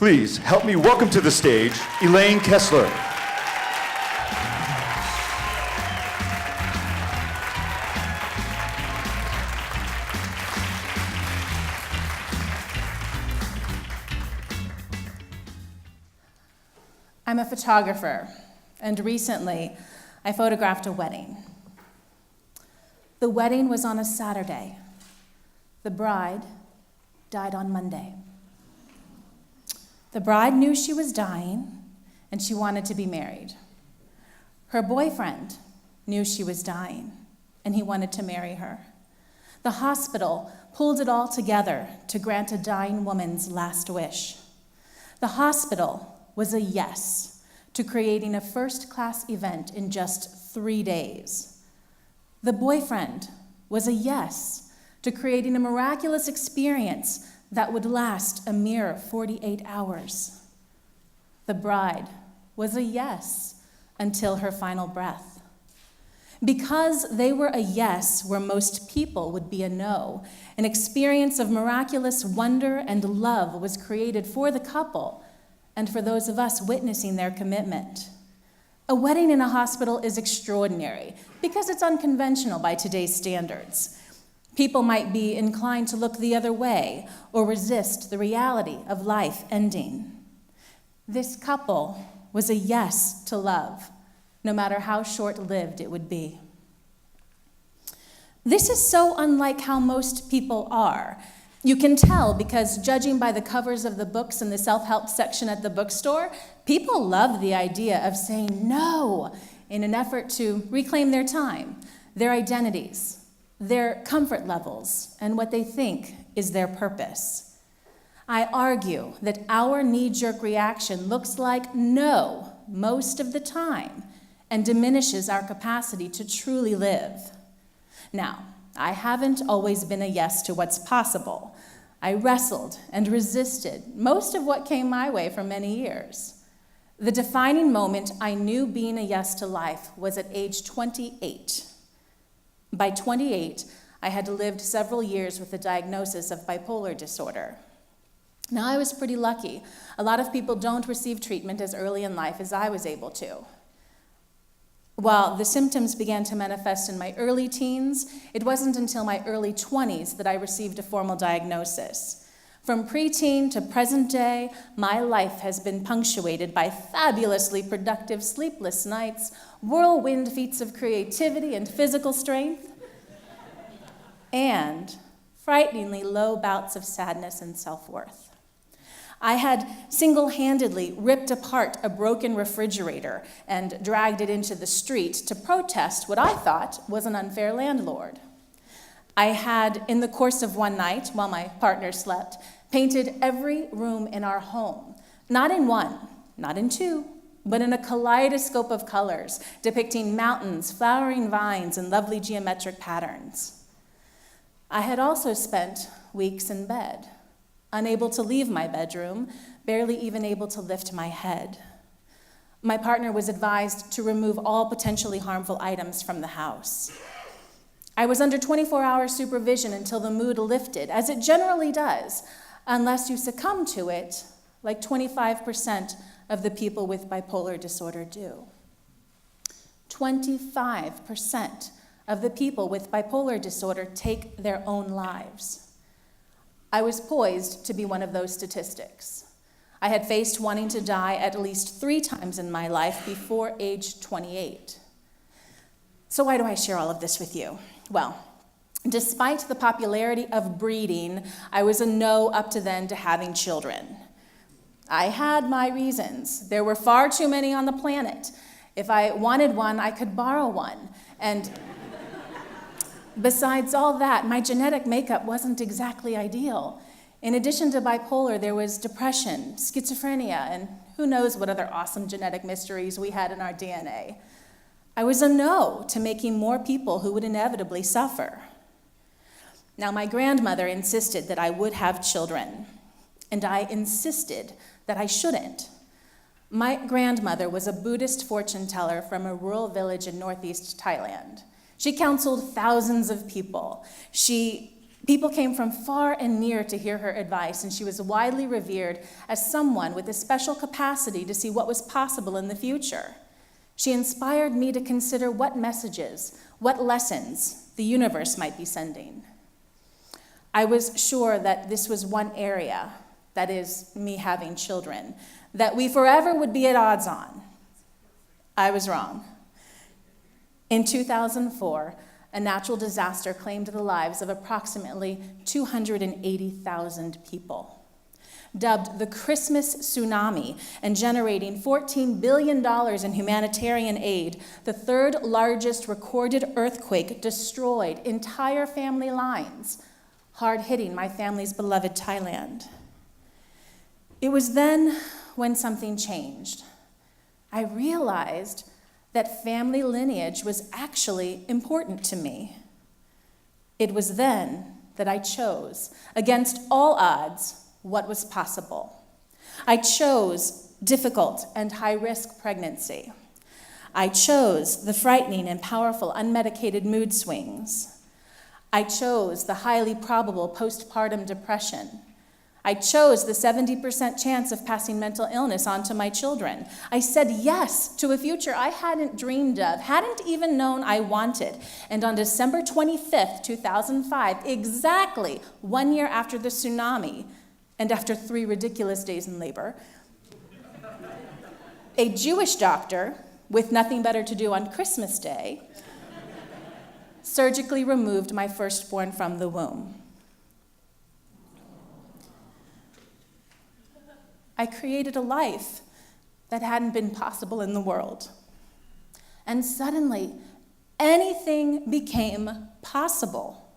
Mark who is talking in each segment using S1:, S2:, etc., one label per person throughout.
S1: Please help me welcome to the stage Elaine Kessler.
S2: I'm a photographer, and recently I photographed a wedding. The wedding was on a Saturday. The bride died on Monday. The bride knew she was dying, and she wanted to be married. Her boyfriend knew she was dying, and he wanted to marry her. The hospital pulled it all together to grant a dying woman's last wish. The hospital was a yes to creating a first-class event in just 3 days. The boyfriend was a yes to creating a miraculous experience that would last a mere 48 hours. The bride was a yes until her final breath. Because they were a yes where most people would be a no, an experience of miraculous wonder and love was created for the couple and for those of us witnessing their commitment. A wedding in a hospital is extraordinary because it's unconventional by today's standards. People might be inclined to look the other way or resist the reality of life ending. This couple was a yes to love, no matter how short-lived it would be. This is so unlike how most people are. You can tell because, judging by the covers of the books in the self-help section at the bookstore, people love the idea of saying no in an effort to reclaim their time, their identities, their comfort levels, and what they think is their purpose. I argue that our knee-jerk reaction looks like no most of the time and diminishes our capacity to truly live. Now, I haven't always been a yes to what's possible. I wrestled and resisted most of what came my way for many years. The defining moment I knew being a yes to life was at age 28. By 28, I had lived several years with the diagnosis of bipolar disorder. Now, I was pretty lucky. A lot of people don't receive treatment as early in life as I was able to. While the symptoms began to manifest in my early teens, it wasn't until my early 20s that I received a formal diagnosis. From preteen to present day, my life has been punctuated by fabulously productive sleepless nights, whirlwind feats of creativity and physical strength, and frighteningly low bouts of sadness and self-worth. I had single-handedly ripped apart a broken refrigerator and dragged it into the street to protest what I thought was an unfair landlord. I had, in the course of one night, while my partner slept, painted every room in our home, not in one, not in two, but in a kaleidoscope of colors, depicting mountains, flowering vines, and lovely geometric patterns. I had also spent weeks in bed, unable to leave my bedroom, barely even able to lift my head. My partner was advised to remove all potentially harmful items from the house. I was under 24-hour supervision until the mood lifted, as it generally does, unless you succumb to it, like 25% of the people with bipolar disorder do. 25% of the people with bipolar disorder take their own lives. I was poised to be one of those statistics. I had faced wanting to die at least 3 times in my life before age 28. So why do I share all of this with you? Well, despite the popularity of breeding, I was a no up to then to having children. I had my reasons. There were far too many on the planet. If I wanted one, I could borrow one. And besides all that, my genetic makeup wasn't exactly ideal. In addition to bipolar, there was depression, schizophrenia, and who knows what other awesome genetic mysteries we had in our DNA. I was a no to making more people who would inevitably suffer. Now, my grandmother insisted that I would have children, and I insisted that I shouldn't. My grandmother was a Buddhist fortune teller from a rural village in northeast Thailand. She counseled thousands of people. She People came from far and near to hear her advice, and she was widely revered as someone with a special capacity to see what was possible in the future. She inspired me to consider what messages, what lessons the universe might be sending. I was sure that this was one area, that is, me having children, that we forever would be at odds on. I was wrong. In 2004, a natural disaster claimed the lives of approximately 280,000 people. Dubbed the Christmas tsunami and generating $14 billion in humanitarian aid, the third largest recorded earthquake destroyed entire family lines, hard hitting my family's beloved Thailand. It was then when something changed. I realized that family lineage was actually important to me. It was then that I chose, against all odds, what was possible. I chose difficult and high-risk pregnancy. I chose the frightening and powerful unmedicated mood swings. I chose the highly probable postpartum depression. I chose the 70% chance of passing mental illness on to my children. I said yes to a future I hadn't dreamed of, hadn't even known I wanted. And on December 25th, 2005, exactly 1 year after the tsunami, and after 3 ridiculous days in labor, a Jewish doctor, with nothing better to do on Christmas Day, surgically removed my firstborn from the womb. I created a life that hadn't been possible in the world. And suddenly, anything became possible.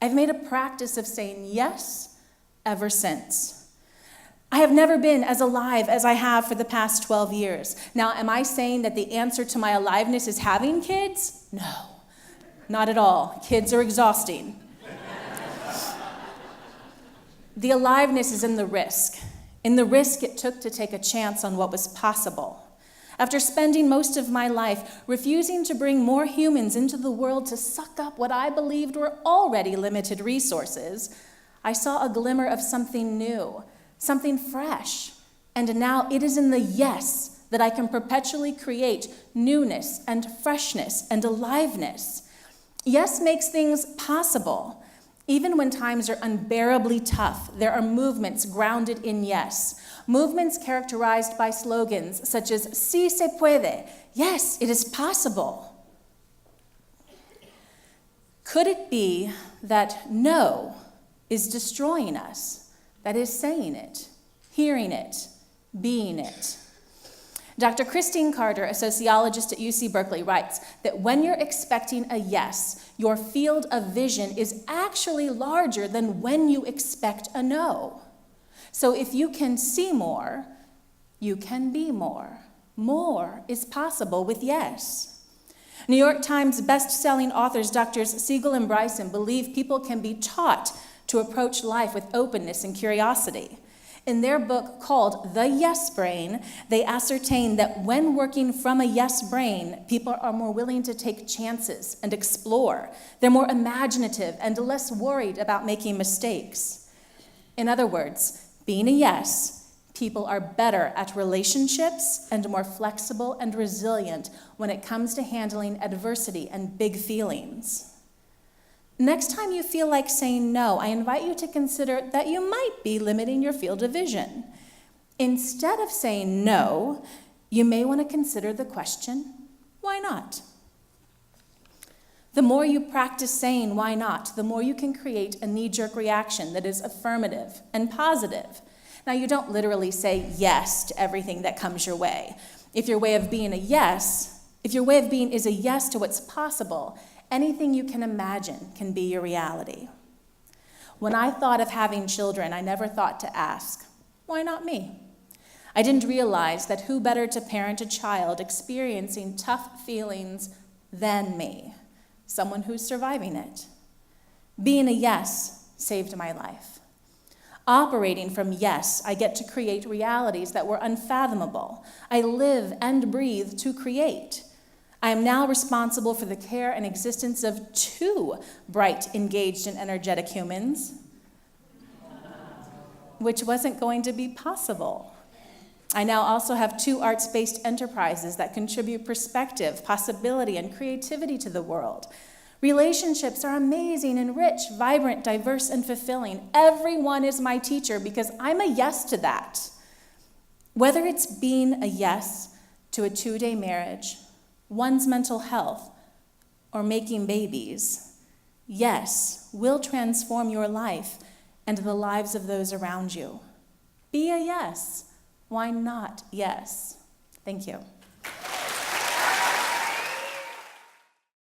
S2: I've made a practice of saying yes ever since. I have never been as alive as I have for the past 12 years. Now, am I saying that the answer to my aliveness is having kids? No, not at all. Kids are exhausting. The aliveness is in the risk it took to take a chance on what was possible. After spending most of my life refusing to bring more humans into the world to suck up what I believed were already limited resources, I saw a glimmer of something new, something fresh. And now it is in the yes that I can perpetually create newness and freshness and aliveness. Yes makes things possible. Even when times are unbearably tough, there are movements grounded in yes. Movements characterized by slogans such as "Sí se puede," yes, it is possible. Could it be that no is destroying us? That is saying it, hearing it, being it. Dr. Christine Carter, a sociologist at UC Berkeley, writes that when you're expecting a yes, your field of vision is actually larger than when you expect a no. So if you can see more, you can be more. More is possible with yes. New York Times best-selling authors Drs. Siegel and Bryson believe people can be taught to approach life with openness and curiosity. In their book called The Yes Brain, they ascertain that when working from a yes brain, people are more willing to take chances and explore. They're more imaginative and less worried about making mistakes. In other words, being a yes, people are better at relationships and more flexible and resilient when it comes to handling adversity and big feelings. Next time you feel like saying no, I invite you to consider that you might be limiting your field of vision. Instead of saying no, you may want to consider the question, why not? The more you practice saying why not, the more you can create a knee-jerk reaction that is affirmative and positive. Now, you don't literally say yes to everything that comes your way. If your way of being is a yes to what's possible, anything you can imagine can be your reality. When I thought of having children, I never thought to ask, why not me? I didn't realize that who better to parent a child experiencing tough feelings than me, someone who's surviving it. Being a yes saved my life. Operating from yes, I get to create realities that were unfathomable. I live and breathe to create. I am now responsible for the care and existence of 2 bright, engaged, and energetic humans, which wasn't going to be possible. I now also have 2 arts-based enterprises that contribute perspective, possibility, and creativity to the world. Relationships are amazing and rich, vibrant, diverse, and fulfilling. Everyone is my teacher because I'm a yes to that. Whether it's being a yes to a 2-day marriage, one's mental health, or making babies, yes will transform your life and the lives of those around you. Be a yes. Why not yes? Thank you.